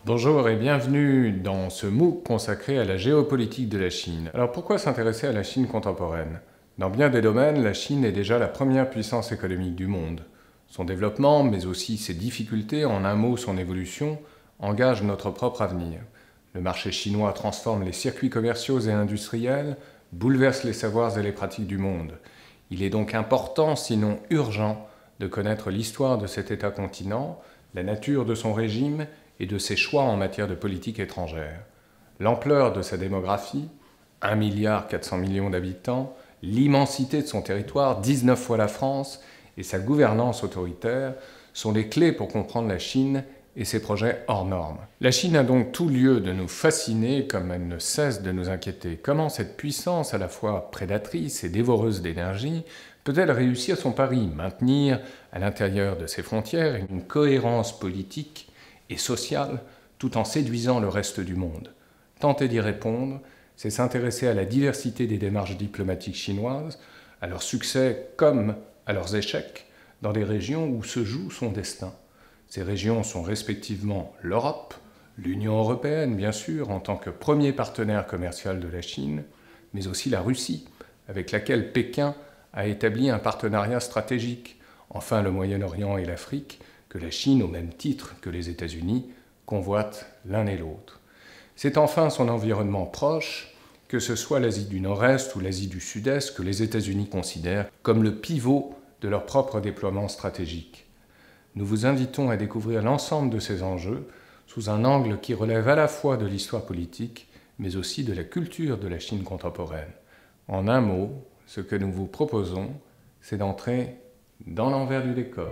Bonjour et bienvenue dans ce MOOC consacré à la géopolitique de la Chine. Alors pourquoi s'intéresser à la Chine contemporaine? Dans bien des domaines, la Chine est déjà la première puissance économique du monde. Son développement, mais aussi ses difficultés, en un mot son évolution, engagent notre propre avenir. Le marché chinois transforme les circuits commerciaux et industriels, bouleverse les savoirs et les pratiques du monde. Il est donc important, sinon urgent, de connaître l'histoire de cet État-continent, la nature de son régime et de ses choix en matière de politique étrangère. L'ampleur de sa démographie, 1,4 milliard d'habitants, l'immensité de son territoire, 19 fois la France, et sa gouvernance autoritaire sont les clés pour comprendre la Chine et ses projets hors normes. La Chine a donc tout lieu de nous fasciner comme elle ne cesse de nous inquiéter. Comment cette puissance à la fois prédatrice et dévoreuse d'énergie peut-elle réussir son pari, maintenir à l'intérieur de ses frontières une cohérence politique et sociale, tout en séduisant le reste du monde? Tenter d'y répondre, c'est s'intéresser à la diversité des démarches diplomatiques chinoises, à leurs succès comme à leurs échecs, dans des régions où se joue son destin. Ces régions sont respectivement l'Europe, l'Union européenne bien sûr, en tant que premier partenaire commercial de la Chine, mais aussi la Russie, avec laquelle Pékin a établi un partenariat stratégique, enfin le Moyen-Orient et l'Afrique, que la Chine, au même titre que les États-Unis, convoitent l'un et l'autre. C'est enfin son environnement proche, que ce soit l'Asie du Nord-Est ou l'Asie du Sud-Est, que les États-Unis considèrent comme le pivot de leur propre déploiement stratégique. Nous vous invitons à découvrir l'ensemble de ces enjeux sous un angle qui relève à la fois de l'histoire politique, mais aussi de la culture de la Chine contemporaine. En un mot, ce que nous vous proposons, c'est d'entrer dans l'envers du décor.